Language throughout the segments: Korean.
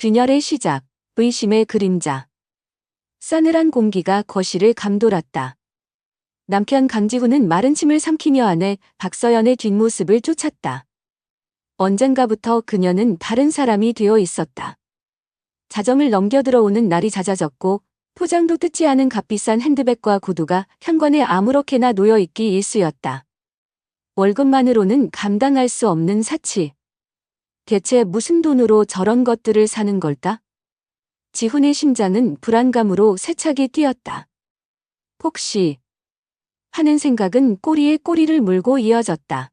균열의 시작, 의심의 그림자. 싸늘한 공기가 거실을 감돌았다. 남편 강지훈은 마른 침을 삼키며 아내 박서연의 뒷모습을 쫓았다. 언젠가부터 그녀는 다른 사람이 되어 있었다. 자정을 넘겨 들어오는 날이 잦아졌고 포장도 뜯지 않은 값비싼 핸드백과 구두가 현관에 아무렇게나 놓여있기 일쑤였다. 월급만으로는 감당할 수 없는 사치. 대체 무슨 돈으로 저런 것들을 사는 걸까? 지훈의 심장은 불안감으로 세차게 뛰었다. 혹시 하는 생각은 꼬리에 꼬리를 물고 이어졌다.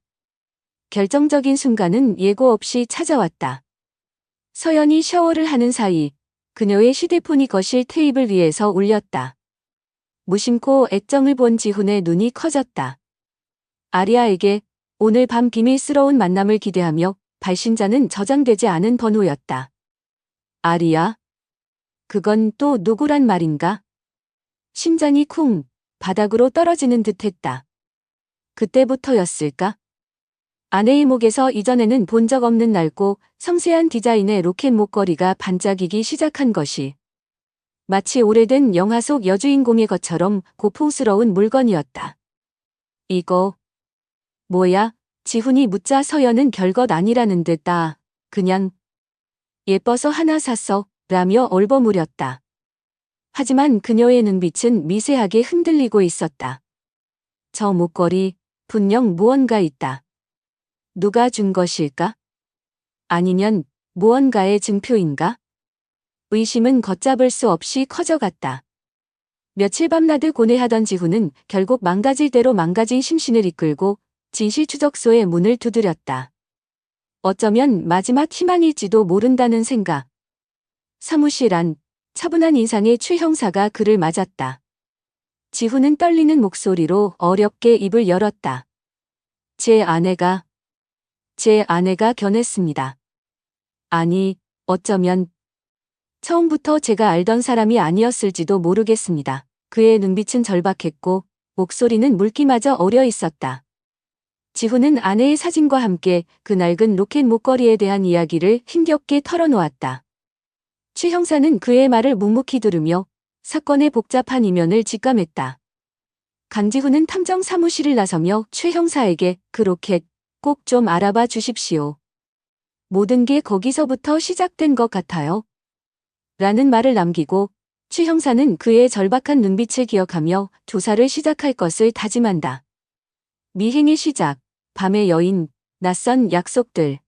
결정적인 순간은 예고 없이 찾아왔다. 서연이 샤워를 하는 사이 그녀의 휴대폰이 거실 테이블 위에서 울렸다. 무심코 액정을 본 지훈의 눈이 커졌다. 아리아에게 오늘 밤 비밀스러운 만남을 기대하며 발신자는 저장되지 않은 번호였다. 아리아? 그건 또 누구란 말인가? 심장이 쿵 바닥으로 떨어지는 듯했다. 그때부터였을까? 아내의 목에서 이전에는 본 적 없는 낡고 섬세한 디자인의 로켓 목걸이가 반짝이기 시작한 것이 마치 오래된 영화 속 여주인공의 것처럼 고풍스러운 물건이었다. 이거 뭐야? 지훈이 묻자 서연은 별것 아니라는 듯 그냥 예뻐서 하나 샀어 라며 얼버무렸다. 하지만 그녀의 눈빛은 미세하게 흔들리고 있었다. 저 목걸이 분명 무언가 있다. 누가 준 것일까? 아니면 무언가의 증표인가? 의심은 걷잡을 수 없이 커져갔다. 며칠 밤낮을 고뇌하던 지훈은 결국 망가질 대로 망가진 심신을 이끌고 진실추적소의 문을 두드렸다. 어쩌면 마지막 희망일지도 모른다는 생각. 사무실 안 차분한 인상의 최 형사가 그를 맞았다. 지훈은 떨리는 목소리로 어렵게 입을 열었다. 제 아내가 견했습니다. 아니, 어쩌면 처음부터 제가 알던 사람이 아니었을지도 모르겠습니다. 그의 눈빛은 절박했고 목소리는 물기마저 어려 있었다. 지훈은 아내의 사진과 함께 그 낡은 로켓 목걸이에 대한 이야기를 힘겹게 털어놓았다. 최 형사는 그의 말을 묵묵히 들으며 사건의 복잡한 이면을 직감했다. 강지훈은 탐정 사무실을 나서며 최 형사에게 그 로켓 꼭 좀 알아봐 주십시오. 모든 게 거기서부터 시작된 것 같아요. 라는 말을 남기고 최 형사는 그의 절박한 눈빛을 기억하며 조사를 시작할 것을 다짐한다. 미행의 시작, 밤의 여인, 낯선 약속들.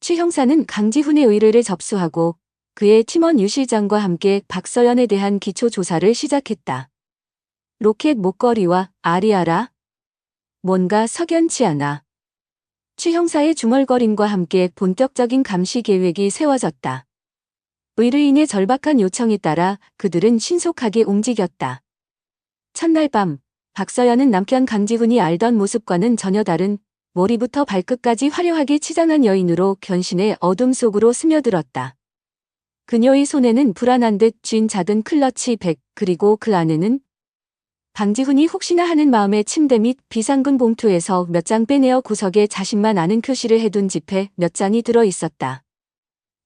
최 형사는 강지훈의 의뢰를 접수하고 그의 팀원 유 실장과 함께 박서연에 대한 기초 조사를 시작했다. 로켓 목걸이와 아리아라? 뭔가 석연치 않아. 최 형사의 중얼거림과 함께 본격적인 감시 계획이 세워졌다. 의뢰인의 절박한 요청에 따라 그들은 신속하게 움직였다. 첫날 밤, 박서연은 남편 강지훈이 알던 모습과는 전혀 다른 머리부터 발끝까지 화려하게 치장한 여인으로 견신의 어둠 속으로 스며들었다. 그녀의 손에는 불안한 듯 쥔 작은 클러치 백, 그리고 그 안에는 강지훈이 혹시나 하는 마음에 침대 및 비상금 봉투에서 몇 장 빼내어 구석에 자신만 아는 표시를 해둔 지폐 몇 장이 들어 있었다.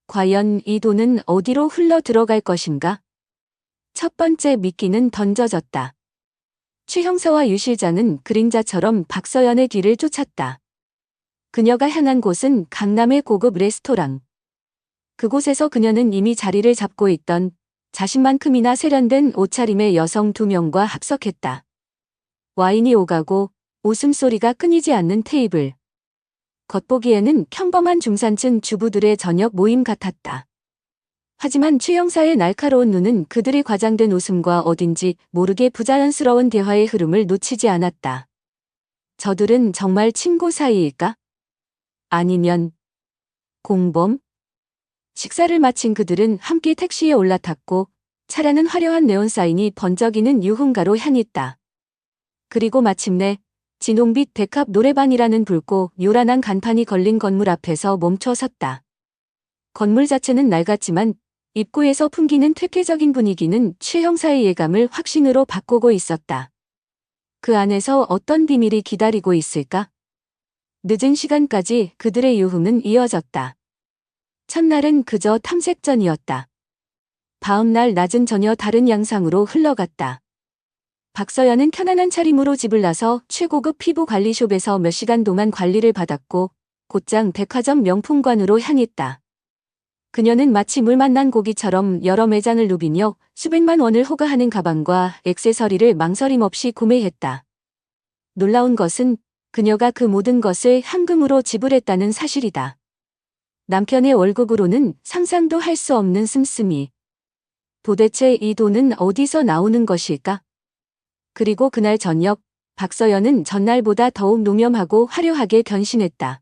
과연 이 돈은 어디로 흘러 들어갈 것인가? 첫 번째 미끼는 던져졌다. 최 형사와 유 실장은 그림자처럼 박서연의 뒤를 쫓았다. 그녀가 향한 곳은 강남의 고급 레스토랑. 그곳에서 그녀는 이미 자리를 잡고 있던 자신만큼이나 세련된 옷차림의 여성 2명과 합석했다. 와인이 오가고 웃음소리가 끊이지 않는 테이블. 겉보기에는 평범한 중산층 주부들의 저녁 모임 같았다. 하지만 최 형사의 날카로운 눈은 그들의 과장된 웃음과 어딘지 모르게 부자연스러운 대화의 흐름을 놓치지 않았다. 저들은 정말 친구 사이일까? 아니면 공범? 식사를 마친 그들은 함께 택시에 올라탔고 차량은 화려한 네온사인이 번쩍이는 유흥가로 향했다. 그리고 마침내 진홍빛 백합 노래방이라는 붉고 요란한 간판이 걸린 건물 앞에서 멈춰 섰다. 건물 자체는 낡았지만 입구에서 풍기는 퇴폐적인 분위기는 최 형사의 예감을 확신으로 바꾸고 있었다. 그 안에서 어떤 비밀이 기다리고 있을까? 늦은 시간까지 그들의 유흥은 이어졌다. 첫날은 그저 탐색전이었다. 다음날 낮은 전혀 다른 양상으로 흘러갔다. 박서연은 편안한 차림으로 집을 나서 최고급 피부 관리숍에서 몇 시간 동안 관리를 받았고 곧장 백화점 명품관으로 향했다. 그녀는 마치 물 만난 고기처럼 여러 매장을 누비며 수백만 원을 호가하는 가방과 액세서리를 망설임 없이 구매했다. 놀라운 것은 그녀가 그 모든 것을 현금으로 지불했다는 사실이다. 남편의 월급으로는 상상도 할 수 없는 씀씀이. 도대체 이 돈은 어디서 나오는 것일까? 그리고 그날 저녁, 박서연은 전날보다 더욱 노념하고 화려하게 변신했다.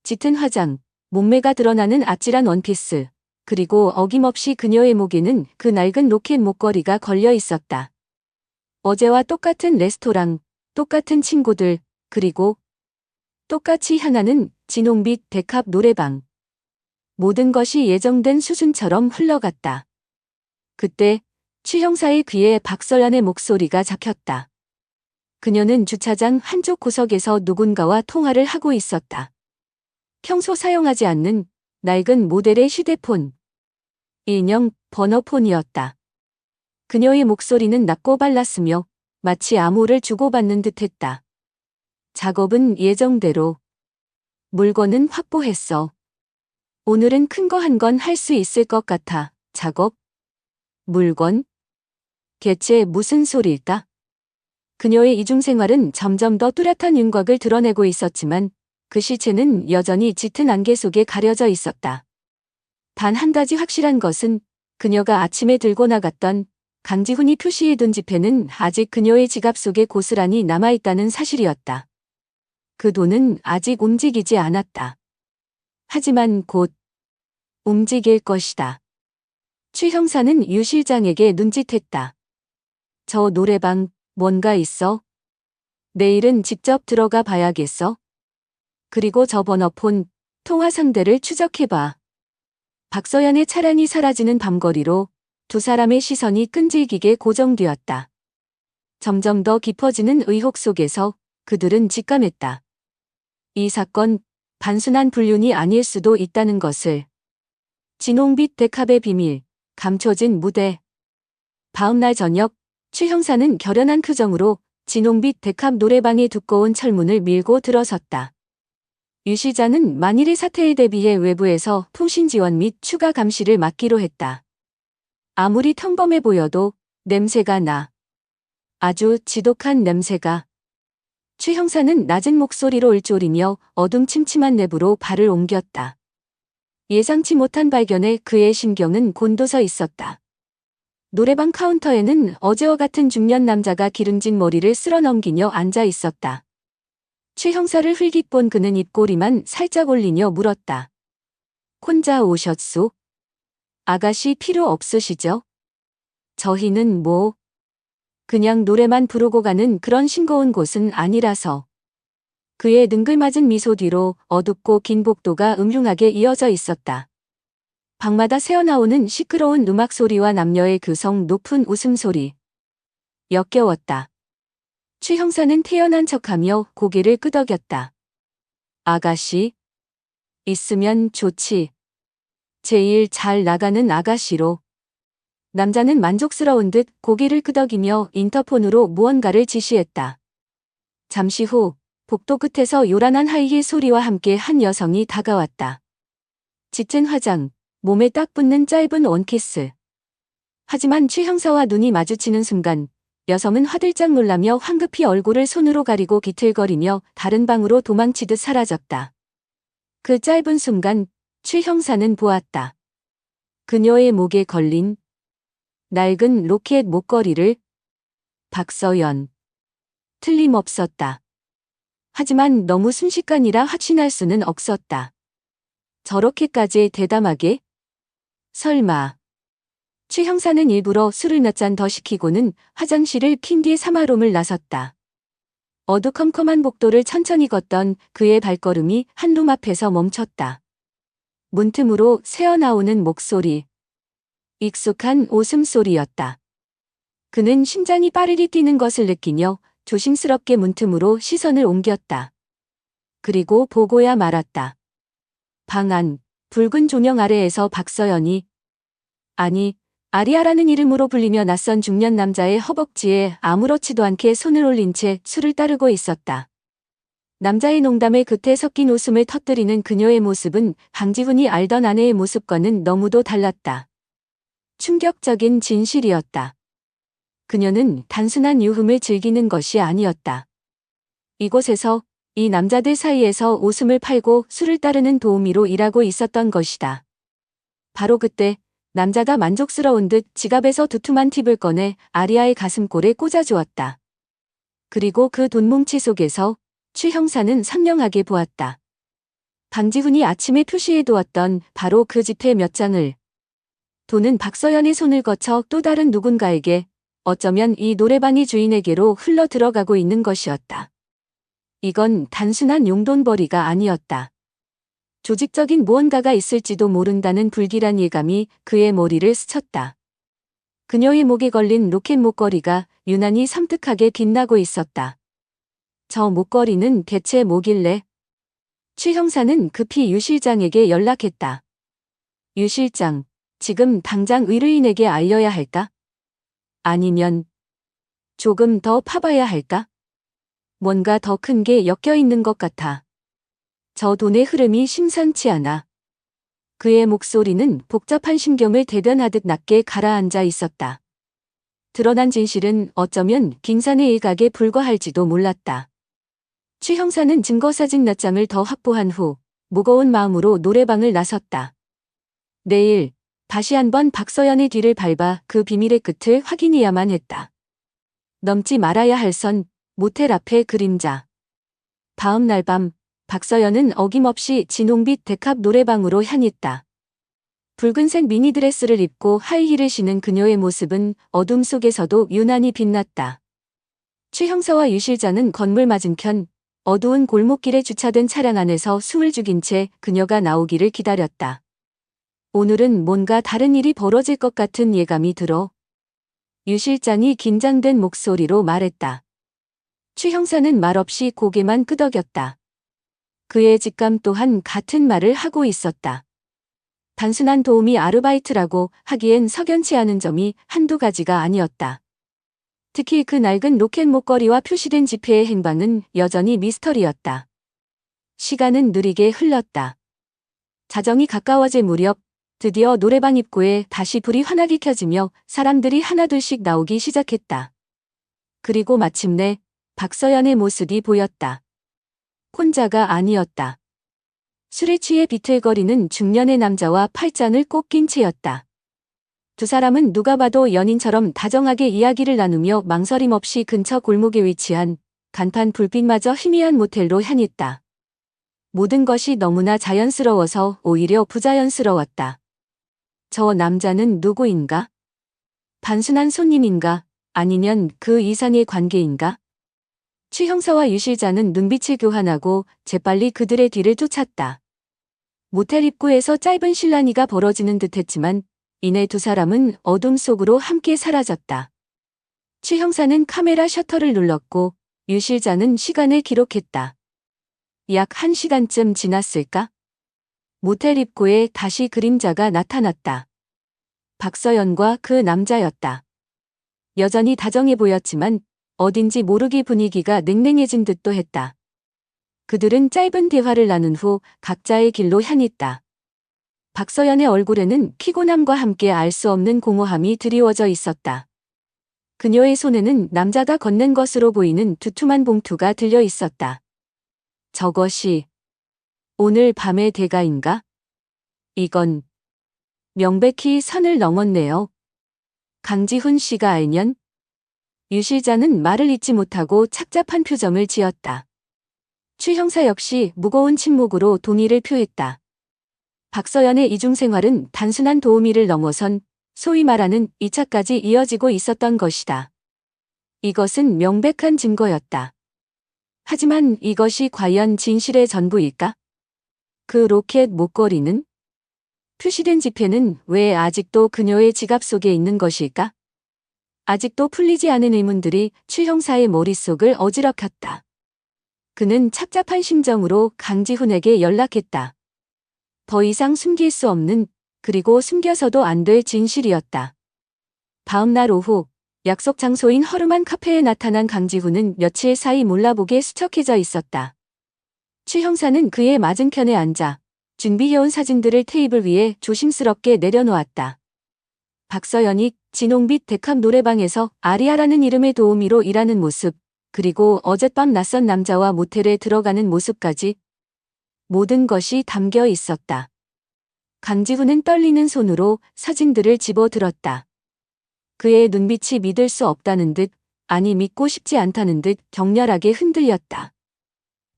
짙은 화장, 몸매가 드러나는 아찔한 원피스, 그리고 어김없이 그녀의 목에는 그 낡은 로켓 목걸이가 걸려 있었다. 어제와 똑같은 레스토랑, 똑같은 친구들, 그리고 똑같이 향하는 진홍빛 백합 노래방. 모든 것이 예정된 수순처럼 흘러갔다. 그때 최 형사의 귀에 박서연의 목소리가 잡혔다. 그녀는 주차장 한쪽 구석에서 누군가와 통화를 하고 있었다. 평소 사용하지 않는 낡은 모델의 휴대폰. 일명 번호폰이었다. 그녀의 목소리는 낮고 발랐으며 마치 암호를 주고받는 듯했다. 작업은 예정대로. 물건은 확보했어. 오늘은 큰 거 한 건 할 수 있을 것 같아. 작업? 물건? 대체 무슨 소리일까? 그녀의 이중생활은 점점 더 뚜렷한 윤곽을 드러내고 있었지만 그 실체는 여전히 짙은 안개 속에 가려져 있었다. 단 한 가지 확실한 것은 그녀가 아침에 들고 나갔던 강지훈이 표시해둔 지폐는 아직 그녀의 지갑 속에 고스란히 남아있다는 사실이었다. 그 돈은 아직 움직이지 않았다. 하지만 곧 움직일 것이다. 최 형사는 유 실장에게 눈짓했다. 저 노래방 뭔가 있어? 내일은 직접 들어가 봐야겠어? 그리고 저 번호폰 통화 상대를 추적해봐. 박서연의 차량이 사라지는 밤거리로 두 사람의 시선이 끈질기게 고정되었다. 점점 더 깊어지는 의혹 속에서 그들은 직감했다. 이 사건 단순한 불륜이 아닐 수도 있다는 것을. 진홍빛 백합의 비밀, 감춰진 무대. 다음날 저녁, 최 형사는 결연한 표정으로 진홍빛 백합 노래방의 두꺼운 철문을 밀고 들어섰다. 유 시장은 만일의 사태에 대비해 외부에서 통신 지원 및 추가 감시를 맡기로 했다. 아무리 평범해 보여도 냄새가 나. 아주 지독한 냄새가. 최 형사는 낮은 목소리로 얼조리며 어둠침침한 내부로 발을 옮겼다. 예상치 못한 발견에 그의 신경은 곤두서 있었다. 노래방 카운터에는 어제와 같은 중년 남자가 기름진 머리를 쓸어넘기며 앉아 있었다. 최 형사를 흘깃 본 그는 입꼬리만 살짝 올리며 물었다. 혼자 오셨소? 아가씨 필요 없으시죠? 저희는 뭐? 그냥 노래만 부르고 가는 그런 싱거운 곳은 아니라서. 그의 능글맞은 미소 뒤로 어둡고 긴 복도가 음흉하게 이어져 있었다. 방마다 새어나오는 시끄러운 음악 소리와 남녀의 교성 높은 웃음소리. 역겨웠다. 최 형사는 태연한 척하며 고개를 끄덕였다. 아가씨? 있으면 좋지. 제일 잘 나가는 아가씨로. 남자는 만족스러운 듯 고개를 끄덕이며 인터폰으로 무언가를 지시했다. 잠시 후 복도 끝에서 요란한 하이힐 소리와 함께 한 여성이 다가왔다. 짙은 화장, 몸에 딱 붙는 짧은 원키스. 하지만 최 형사와 눈이 마주치는 순간 여성은 화들짝 놀라며 황급히 얼굴을 손으로 가리고 비틀거리며 다른 방으로 도망치듯 사라졌다. 그 짧은 순간 최 형사는 보았다. 그녀의 목에 걸린 낡은 로켓 목걸이를. 박서연. 틀림없었다. 하지만 너무 순식간이라 확신할 수는 없었다. 저렇게까지 대담하게? 설마. 최 형사는 일부러 술을 몇 잔 더 시키고는 화장실을 킨 뒤 사마롬을 나섰다. 어두컴컴한 복도를 천천히 걷던 그의 발걸음이 한룸 앞에서 멈췄다. 문틈으로 새어나오는 목소리. 익숙한 웃음소리였다. 그는 심장이 빠르게 뛰는 것을 느끼며 조심스럽게 문틈으로 시선을 옮겼다. 그리고 보고야 말았다. 방 안, 붉은 조명 아래에서 박서연이, 아니, 아리아라는 이름으로 불리며 낯선 중년 남자의 허벅지에 아무렇지도 않게 손을 올린 채 술을 따르고 있었다. 남자의 농담에 긋에 섞인 웃음을 터뜨리는 그녀의 모습은 강지훈이 알던 아내의 모습과는 너무도 달랐다. 충격적인 진실이었다. 그녀는 단순한 유흥을 즐기는 것이 아니었다. 이곳에서 이 남자들 사이에서 웃음을 팔고 술을 따르는 도우미로 일하고 있었던 것이다. 바로 그때 남자가 만족스러운 듯 지갑에서 두툼한 팁을 꺼내 아리아의 가슴골에 꽂아주었다. 그리고 그 돈뭉치 속에서 추 형사는 선명하게 보았다. 강지훈이 아침에 표시해두었던 바로 그 지폐 몇 장을. 돈은 박서연의 손을 거쳐 또 다른 누군가에게, 어쩌면 이 노래방의 주인에게로 흘러 들어가고 있는 것이었다. 이건 단순한 용돈벌이가 아니었다. 조직적인 무언가가 있을지도 모른다는 불길한 예감이 그의 머리를 스쳤다. 그녀의 목에 걸린 로켓 목걸이가 유난히 섬뜩하게 빛나고 있었다. 저 목걸이는 대체 뭐길래? 추 형사는 급히 유 실장에게 연락했다. 유 실장, 지금 당장 의뢰인에게 알려야 할까? 아니면 조금 더 파봐야 할까? 뭔가 더 큰 게 엮여 있는 것 같아. 저 돈의 흐름이 심상치 않아. 그의 목소리는 복잡한 심경을 대변하듯 낮게 가라앉아 있었다. 드러난 진실은 어쩌면 빙산의 일각에 불과할지도 몰랐다. 추 형사는 증거사진 몇 장을 더 확보한 후 무거운 마음으로 노래방을 나섰다. 내일 다시 한번 박서연의 뒤를 밟아 그 비밀의 끝을 확인해야만 했다. 넘지 말아야 할 선, 모텔 앞의 그림자. 다음 날 밤 박서연은 어김없이 진홍빛 데캅 노래방으로 향했다. 붉은색 미니드레스를 입고 하이힐을 신은 그녀의 모습은 어둠 속에서도 유난히 빛났다. 추 형사와 유 실장은 건물 맞은편 어두운 골목길에 주차된 차량 안에서 숨을 죽인 채 그녀가 나오기를 기다렸다. 오늘은 뭔가 다른 일이 벌어질 것 같은 예감이 들어. 유 실장이 긴장된 목소리로 말했다. 추 형사는 말없이 고개만 끄덕였다. 그의 직감 또한 같은 말을 하고 있었다. 단순한 도우미 아르바이트라고 하기엔 석연치 않은 점이 한두 가지가 아니었다. 특히 그 낡은 로켓 목걸이와 표시된 지폐의 행방은 여전히 미스터리였다. 시간은 느리게 흘렀다. 자정이 가까워질 무렵 드디어 노래방 입구에 다시 불이 환하게 켜지며 사람들이 하나둘씩 나오기 시작했다. 그리고 마침내 박서연의 모습이 보였다. 혼자가 아니었다. 술에 취해 비틀거리는 중년의 남자와 팔짱을 꼭 낀 채였다. 두 사람은 누가 봐도 연인처럼 다정하게 이야기를 나누며 망설임 없이 근처 골목에 위치한 간판 불빛마저 희미한 모텔로 향했다. 모든 것이 너무나 자연스러워서 오히려 부자연스러웠다. 저 남자는 누구인가? 단순한 손님인가? 아니면 그 이상의 관계인가? 추 형사와 유 실장은 눈빛을 교환하고 재빨리 그들의 뒤를 쫓았다. 모텔 입구에서 짧은 실랑이가 벌어지는 듯했지만 이내 두 사람은 어둠 속으로 함께 사라졌다. 추 형사는 카메라 셔터를 눌렀고 유 실장은 시간을 기록했다. 약 1시간쯤 지났을까? 모텔 입구에 다시 그림자가 나타났다. 박서연과 그 남자였다. 여전히 다정해 보였지만 어딘지 모르게 분위기가 냉랭해진 듯도 했다. 그들은 짧은 대화를 나눈 후 각자의 길로 향했다. 박서연의 얼굴에는 피곤함과 함께 알 수 없는 공허함이 드리워져 있었다. 그녀의 손에는 남자가 건넨 것으로 보이는 두툼한 봉투가 들려 있었다. 저것이 오늘 밤의 대가인가? 이건 명백히 선을 넘었네요. 강지훈 씨가 알면? 유 실장은 말을 잇지 못하고 착잡한 표정을 지었다. 추 형사 역시 무거운 침묵으로 동의를 표했다. 박서연의 이중생활은 단순한 도우미를 넘어선 소위 말하는 2차까지 이어지고 있었던 것이다. 이것은 명백한 증거였다. 하지만 이것이 과연 진실의 전부일까? 그 로켓 목걸이는? 표시된 지폐는 왜 아직도 그녀의 지갑 속에 있는 것일까? 아직도 풀리지 않은 의문들이 추 형사의 머릿속을 어지럽혔다. 그는 착잡한 심정으로 강지훈에게 연락했다. 더 이상 숨길 수 없는, 그리고 숨겨서도 안 될 진실이었다. 다음 날 오후, 약속 장소인 허름한 카페에 나타난 강지훈은 며칠 사이 몰라보게 수척해져 있었다. 추 형사는 그의 맞은편에 앉아 준비해온 사진들을 테이블 위에 조심스럽게 내려놓았다. 박서연이 진홍빛 데캅 노래방에서 아리아라는 이름의 도우미로 일하는 모습, 그리고 어젯밤 낯선 남자와 모텔에 들어가는 모습까지 모든 것이 담겨 있었다. 강지훈은 떨리는 손으로 사진들을 집어들었다. 그의 눈빛이 믿을 수 없다는 듯, 아니 믿고 싶지 않다는 듯 격렬하게 흔들렸다.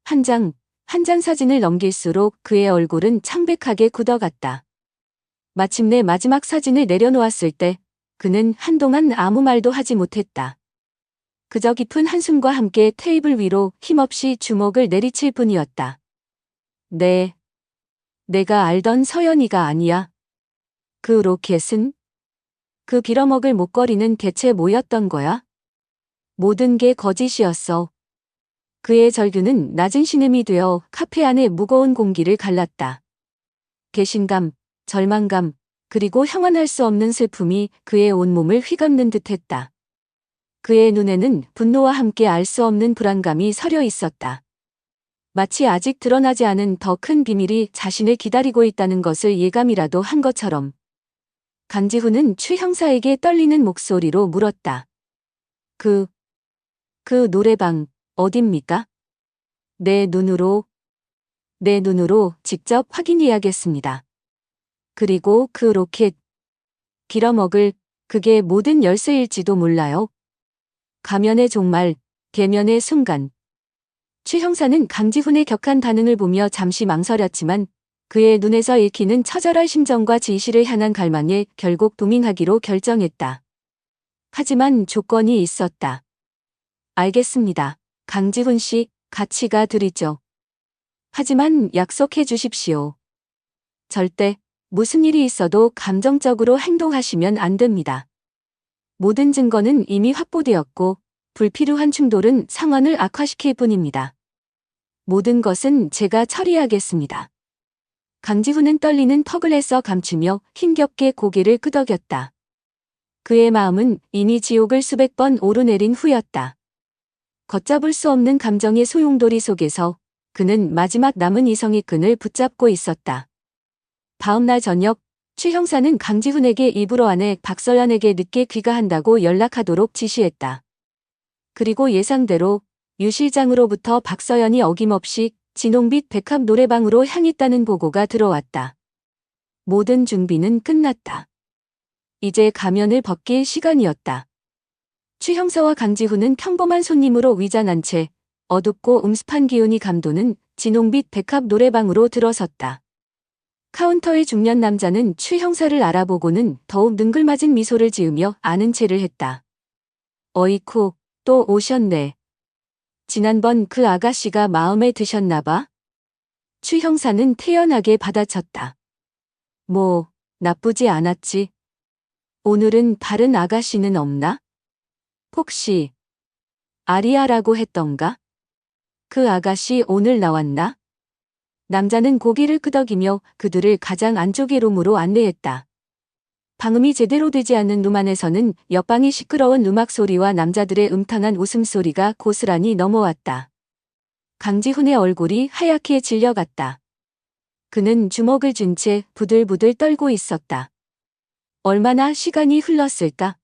한 장, 한 장 사진을 넘길수록 그의 얼굴은 창백하게 굳어갔다. 마침내 마지막 사진을 내려놓았을 때 그는 한동안 아무 말도 하지 못했다. 그저 깊은 한숨과 함께 테이블 위로 힘없이 주먹을 내리칠 뿐이었다. 네. 내가 알던 서연이가 아니야. 그 로켓은? 그 빌어먹을 목걸이는 대체 뭐였던 거야? 모든 게 거짓이었어. 그의 절규는 낮은 신음이 되어 카페 안의 무거운 공기를 갈랐다. 배신감, 절망감, 그리고 형언할 수 없는 슬픔이 그의 온몸을 휘감는 듯했다. 그의 눈에는 분노와 함께 알 수 없는 불안감이 서려 있었다. 마치 아직 드러나지 않은 더 큰 비밀이 자신을 기다리고 있다는 것을 예감이라도 한 것처럼. 강지훈은 추 형사에게 떨리는 목소리로 물었다. 그 노래방, 어딥니까? 내 눈으로 직접 확인해야겠습니다. 그리고 그 로켓, 빌어먹을, 그게 모든 열쇠일지도 몰라요. 가면의 종말, 대면의 순간. 추 형사는 강지훈의 격한 반응을 보며 잠시 망설였지만 그의 눈에서 읽히는 처절한 심정과 진실을 향한 갈망에 결국 동행하기로 결정했다. 하지만 조건이 있었다. 알겠습니다. 강지훈 씨, 같이 가 드리죠. 하지만 약속해 주십시오. 절대 무슨 일이 있어도 감정적으로 행동하시면 안 됩니다. 모든 증거는 이미 확보되었고 불필요한 충돌은 상황을 악화시킬 뿐입니다. 모든 것은 제가 처리하겠습니다. 강지훈은 떨리는 턱을 애써 감추며 힘겹게 고개를 끄덕였다. 그의 마음은 이미 지옥을 수백 번 오르내린 후였다. 걷잡을 수 없는 감정의 소용돌이 속에서 그는 마지막 남은 이성의 끈을 붙잡고 있었다. 다음 날 저녁, 추 형사는 강지훈에게 일부러 아내 박서연에게 늦게 귀가한다고 연락하도록 지시했다. 그리고 예상대로 유 실장으로부터 박서연이 어김없이 진홍빛 백합 노래방으로 향했다는 보고가 들어왔다. 모든 준비는 끝났다. 이제 가면을 벗길 시간이었다. 추 형사와 강지훈은 평범한 손님으로 위장한 채 어둡고 음습한 기운이 감도는 진홍빛 백합 노래방으로 들어섰다. 카운터의 중년 남자는 추 형사를 알아보고는 더욱 능글맞은 미소를 지으며 아는 체를 했다. 어이쿠, 또 오셨네. 지난번 그 아가씨가 마음에 드셨나 봐? 추 형사는 태연하게 받아쳤다. 뭐, 나쁘지 않았지. 오늘은 다른 아가씨는 없나? 혹시 아리아라고 했던가? 그 아가씨 오늘 나왔나? 남자는 고개를 끄덕이며 그들을 가장 안쪽의 룸으로 안내했다. 방음이 제대로 되지 않는 룸 안에서는 옆방의 시끄러운 음악 소리와 남자들의 음탕한 웃음소리가 고스란히 넘어왔다. 강지훈의 얼굴이 하얗게 질려갔다. 그는 주먹을 쥔 채 부들부들 떨고 있었다. 얼마나 시간이 흘렀을까?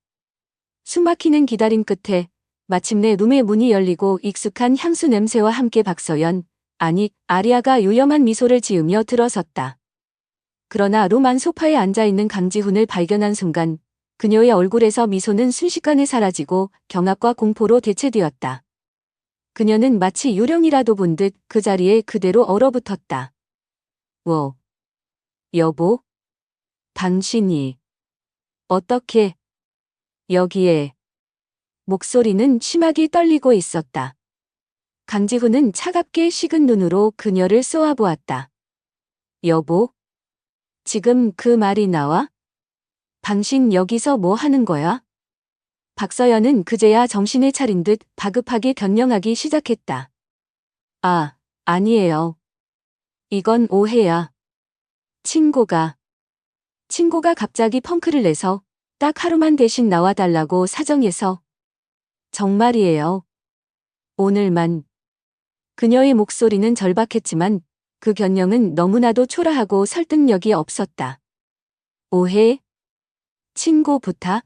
숨막히는 기다림 끝에 마침내 룸의 문이 열리고 익숙한 향수 냄새와 함께 박서연, 아니 아리아가 요염한 미소를 지으며 들어섰다. 그러나 룸 안 소파에 앉아있는 강지훈을 발견한 순간 그녀의 얼굴에서 미소는 순식간에 사라지고 경악과 공포로 대체되었다. 그녀는 마치 요령이라도 본 듯 그 자리에 그대로 얼어붙었다. 여보? 당신이 어떻게 여기에? 목소리는 심하게 떨리고 있었다. 강지훈은 차갑게 식은 눈으로 그녀를 쏘아보았다. 여보? 지금 그 말이 나와? 당신 여기서 뭐 하는 거야? 박서연은 그제야 정신을 차린 듯 다급하게 변명하기 시작했다. 아니에요. 이건 오해야. 친고가 갑자기 펑크를 내서 딱 하루만 대신 나와달라고 사정해서. 정말이에요. 오늘만. 그녀의 목소리는 절박했지만 그 변명은 너무나도 초라하고 설득력이 없었다. 오해? 친고 부탁?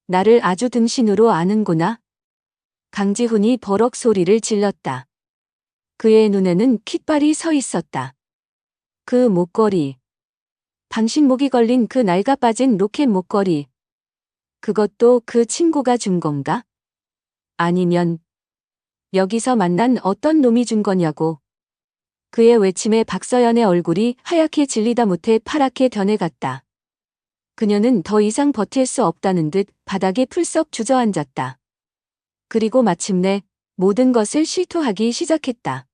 나를 아주 등신으로 아는구나. 강지훈이 버럭 소리를 질렀다. 그의 눈에는 핏발이 서 있었다. 그 목걸이. 당신 목이 걸린 그 낡아 빠진 로켓 목걸이. 그것도 그 친구가 준 건가? 아니면 여기서 만난 어떤 놈이 준 거냐고. 그의 외침에 박서연의 얼굴이 하얗게 질리다 못해 파랗게 변해갔다. 그녀는 더 이상 버틸 수 없다는 듯 바닥에 풀썩 주저앉았다. 그리고 마침내 모든 것을 실토하기 시작했다.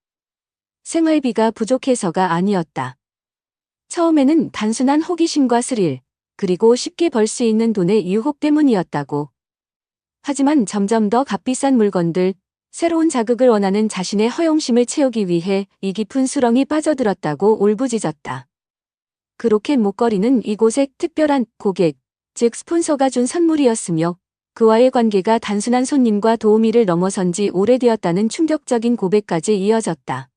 생활비가 부족해서가 아니었다. 처음에는 단순한 호기심과 스릴, 그리고 쉽게 벌 수 있는 돈의 유혹 때문이었다고. 하지만 점점 더 값비싼 물건들, 새로운 자극을 원하는 자신의 허영심을 채우기 위해 이 깊은 수렁이 빠져들었다고 울부짖었다. 그 로켓 목걸이는 이곳의 특별한 고객, 즉 스폰서가 준 선물이었으며 그와의 관계가 단순한 손님과 도우미를 넘어선 지 오래되었다는 충격적인 고백까지 이어졌다.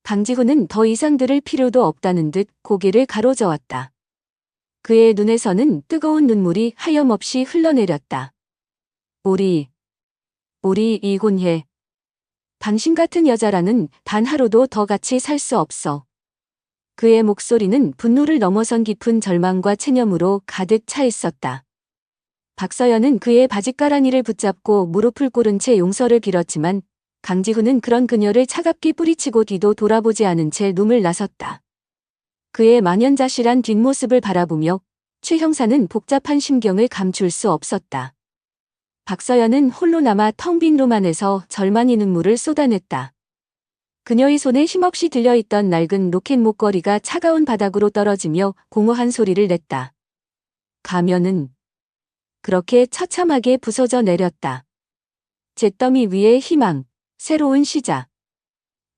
강지훈은 더 이상 들을 필요도 없다는 듯 고개를 가로저었다. 그의 눈에서는 뜨거운 눈물이 하염없이 흘러내렸다. 우리 이혼해. 당신 같은 여자라는 단 하루도 더 같이 살 수 없어. 그의 목소리는 분노를 넘어선 깊은 절망과 체념으로 가득 차 있었다. 박서연은 그의 바짓가랑이를 붙잡고 무릎을 꿇은 채 용서를 빌었지만 강지훈은 그런 그녀를 차갑게 뿌리치고 뒤도 돌아보지 않은 채 룸을 나섰다. 그의 만연자실한 뒷모습을 바라보며 최 형사는 복잡한 심경을 감출 수 없었다. 박서연은 홀로 남아 텅 빈 룸 안에서 절망의 눈물을 쏟아냈다. 그녀의 손에 힘없이 들려있던 낡은 로켓 목걸이가 차가운 바닥으로 떨어지며 공허한 소리를 냈다. 가면은 그렇게 처참하게 부서져 내렸다. 잿더미 위에 희망, 새로운 시작.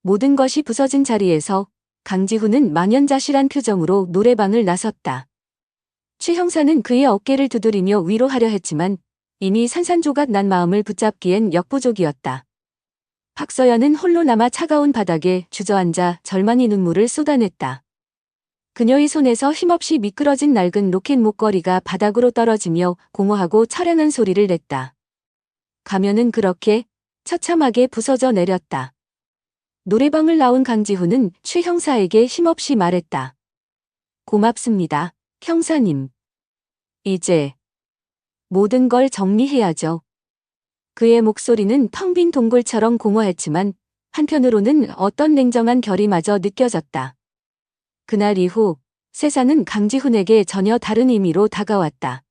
모든 것이 부서진 자리에서 강지훈은 만연자실한 표정으로 노래방을 나섰다. 최 형사는 그의 어깨를 두드리며 위로하려 했지만 이미 산산조각 난 마음을 붙잡기엔 역부족이었다. 박서연은 홀로 남아 차가운 바닥에 주저앉아 절망의 눈물을 쏟아냈다. 그녀의 손에서 힘없이 미끄러진 낡은 로켓 목걸이가 바닥으로 떨어지며 공허하고 처량한 소리를 냈다. 가면은 그렇게 처참하게 부서져 내렸다. 노래방을 나온 강지훈은 최 형사에게 힘없이 말했다. 고맙습니다, 형사님. 이제 모든 걸 정리해야죠. 그의 목소리는 텅 빈 동굴처럼 공허했지만 한편으로는 어떤 냉정한 결의마저 느껴졌다. 그날 이후 세상은 강지훈에게 전혀 다른 의미로 다가왔다.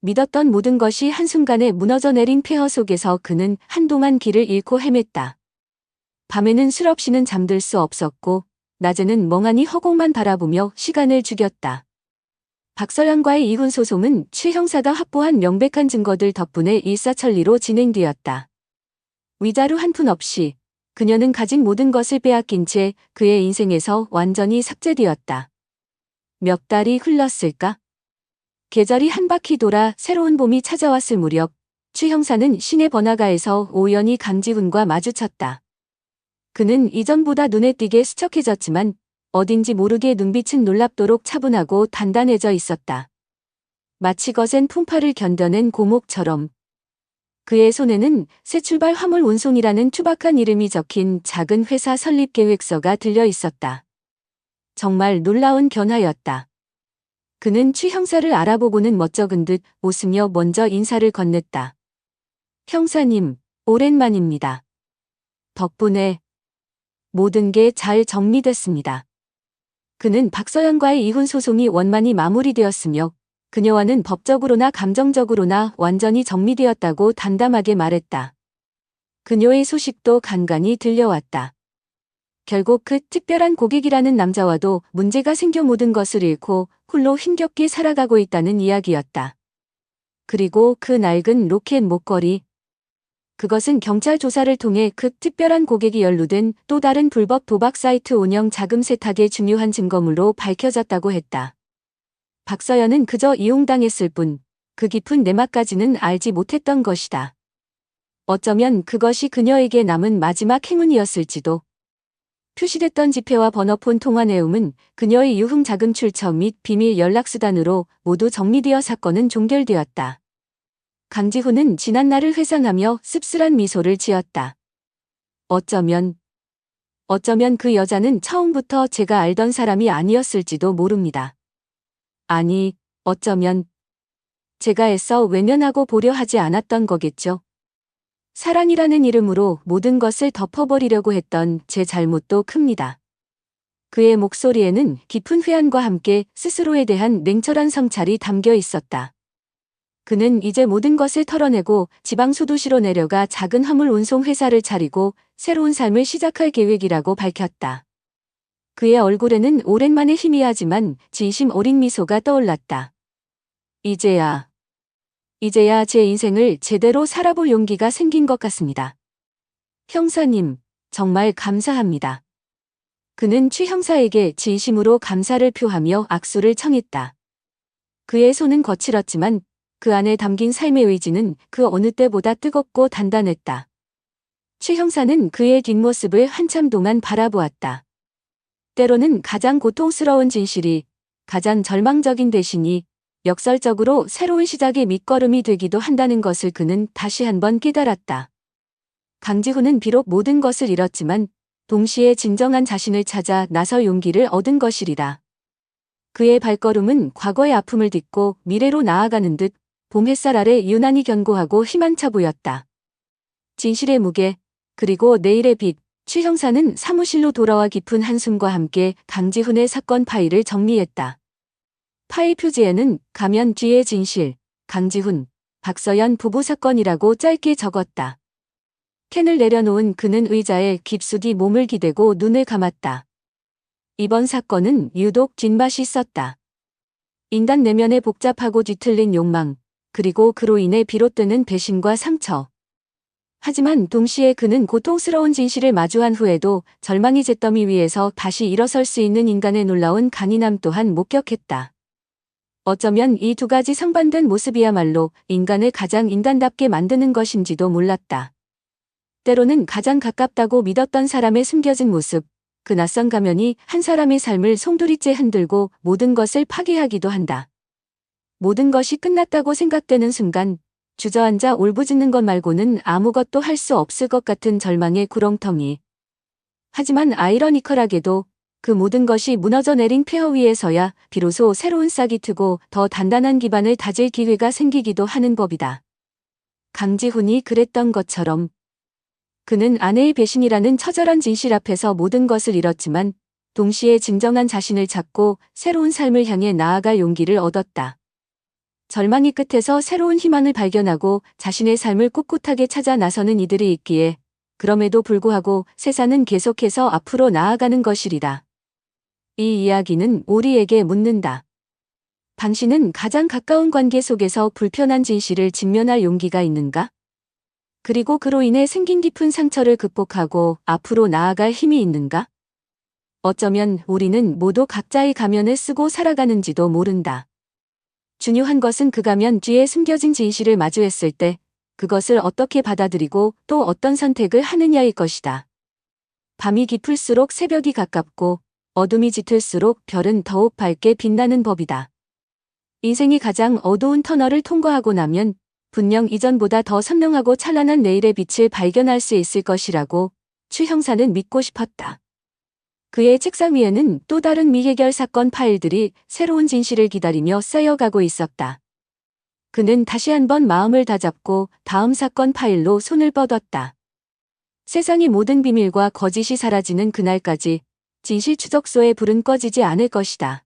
믿었던 모든 것이 한순간에 무너져 내린 폐허 속에서 그는 한동안 길을 잃고 헤맸다. 밤에는 술 없이는 잠들 수 없었고 낮에는 멍하니 허공만 바라보며 시간을 죽였다. 박서연과의 이혼 소송은 최 형사가 확보한 명백한 증거들 덕분에 일사천리로 진행되었다. 위자료 한 푼 없이 그녀는 가진 모든 것을 빼앗긴 채 그의 인생에서 완전히 삭제되었다. 몇 달이 흘렀을까? 계절이 한 바퀴 돌아 새로운 봄이 찾아왔을 무렵 최 형사는 시내 번화가에서 우연히 강지훈과 마주쳤다. 그는 이전보다 눈에 띄게 수척해졌지만 어딘지 모르게 눈빛은 놀랍도록 차분하고 단단해져 있었다. 마치 거센 풍파를 견뎌낸 고목처럼. 그의 손에는 새 출발 화물 운송이라는 투박한 이름이 적힌 작은 회사 설립 계획서가 들려 있었다. 정말 놀라운 변화였다. 그는 최 형사를 알아보고는 멋쩍은 듯 웃으며 먼저 인사를 건넸다. 형사님, 오랜만입니다. 덕분에 모든 게 잘 정리됐습니다. 그는 박서연과의 이혼 소송이 원만히 마무리되었으며 그녀와는 법적으로나 감정적으로나 완전히 정리되었다고 담담하게 말했다. 그녀의 소식도 간간히 들려왔다. 결국 그 특별한 고객이라는 남자와도 문제가 생겨 모든 것을 잃고 홀로 힘겹게 살아가고 있다는 이야기였다. 그리고 그 낡은 로켓 목걸이. 그것은 경찰 조사를 통해 그 특별한 고객이 연루된 또 다른 불법 도박 사이트 운영 자금 세탁의 중요한 증거물로 밝혀졌다고 했다. 박서연은 그저 이용당했을 뿐 그 깊은 내막까지는 알지 못했던 것이다. 어쩌면 그것이 그녀에게 남은 마지막 행운이었을지도. 표시됐던 지폐와 번호폰 통화 내용은 그녀의 유흥 자금 출처 및 비밀 연락수단으로 모두 정리되어 사건은 종결되었다. 강지훈은 지난날을 회상하며 씁쓸한 미소를 지었다. 어쩌면 그 여자는 처음부터 제가 알던 사람이 아니었을지도 모릅니다. 아니, 어쩌면 제가 애써 외면하고 보려 하지 않았던 거겠죠. 사랑이라는 이름으로 모든 것을 덮어버리려고 했던 제 잘못도 큽니다. 그의 목소리에는 깊은 회한과 함께 스스로에 대한 냉철한 성찰이 담겨 있었다. 그는 이제 모든 것을 털어내고 지방 소도시로 내려가 작은 화물 운송 회사를 차리고 새로운 삶을 시작할 계획이라고 밝혔다. 그의 얼굴에는 오랜만에 희미하지만 진심 어린 미소가 떠올랐다. 이제야 제 인생을 제대로 살아볼 용기가 생긴 것 같습니다. 형사님, 정말 감사합니다. 그는 최 형사에게 진심으로 감사를 표하며 악수를 청했다. 그의 손은 거칠었지만 그 안에 담긴 삶의 의지는 그 어느 때보다 뜨겁고 단단했다. 최 형사는 그의 뒷모습을 한참 동안 바라보았다. 때로는 가장 고통스러운 진실이 가장 절망적인 대신이 역설적으로 새로운 시작의 밑거름이 되기도 한다는 것을 그는 다시 한번 깨달았다. 강지훈은 비록 모든 것을 잃었지만 동시에 진정한 자신을 찾아 나설 용기를 얻은 것이리라. 그의 발걸음은 과거의 아픔을 딛고 미래로 나아가는 듯 봄 햇살 아래 유난히 견고하고 희망차 보였다. 진실의 무게, 그리고 내일의 빛, 최 형사는 사무실로 돌아와 깊은 한숨과 함께 강지훈의 사건 파일을 정리했다. 파일 표지에는 가면 뒤의 진실, 강지훈, 박서연 부부 사건이라고 짧게 적었다. 캔을 내려놓은 그는 의자에 깊숙이 몸을 기대고 눈을 감았다. 이번 사건은 유독 뒷맛이 있었다. 인간 내면의 복잡하고 뒤틀린 욕망, 그리고 그로 인해 비롯되는 배신과 상처. 하지만 동시에 그는 고통스러운 진실을 마주한 후에도 절망의 잿더미 위에서 다시 일어설 수 있는 인간의 놀라운 강인함 또한 목격했다. 어쩌면 이 두 가지 상반된 모습이야말로 인간을 가장 인간답게 만드는 것인지도 몰랐다. 때로는 가장 가깝다고 믿었던 사람의 숨겨진 모습, 그 낯선 가면이 한 사람의 삶을 송두리째 흔들고 모든 것을 파괴하기도 한다. 모든 것이 끝났다고 생각되는 순간 주저앉아 울부짖는 것 말고는 아무것도 할 수 없을 것 같은 절망의 구렁텅이. 하지만 아이러니컬하게도 그 모든 것이 무너져 내린 폐허 위에서야 비로소 새로운 싹이 트고 더 단단한 기반을 다질 기회가 생기기도 하는 법이다. 강지훈이 그랬던 것처럼 그는 아내의 배신이라는 처절한 진실 앞에서 모든 것을 잃었지만 동시에 진정한 자신을 찾고 새로운 삶을 향해 나아갈 용기를 얻었다. 절망의 끝에서 새로운 희망을 발견하고 자신의 삶을 꿋꿋하게 찾아 나서는 이들이 있기에 그럼에도 불구하고 세상은 계속해서 앞으로 나아가는 것이리라. 이 이야기는 우리에게 묻는다. 당신은 가장 가까운 관계 속에서 불편한 진실을 직면할 용기가 있는가? 그리고 그로 인해 생긴 깊은 상처를 극복하고 앞으로 나아갈 힘이 있는가? 어쩌면 우리는 모두 각자의 가면을 쓰고 살아가는지도 모른다. 중요한 것은 그 가면 뒤에 숨겨진 진실을 마주했을 때 그것을 어떻게 받아들이고 또 어떤 선택을 하느냐일 것이다. 밤이 깊을수록 새벽이 가깝고 어둠이 짙을수록 별은 더욱 밝게 빛나는 법이다. 인생이 가장 어두운 터널을 통과하고 나면 분명 이전보다 더 선명하고 찬란한 내일의 빛을 발견할 수 있을 것이라고 추 형사는 믿고 싶었다. 그의 책상 위에는 또 다른 미해결 사건 파일들이 새로운 진실을 기다리며 쌓여가고 있었다. 그는 다시 한번 마음을 다잡고 다음 사건 파일로 손을 뻗었다. 세상의 모든 비밀과 거짓이 사라지는 그날까지 진실 추적소의 불은 꺼지지 않을 것이다.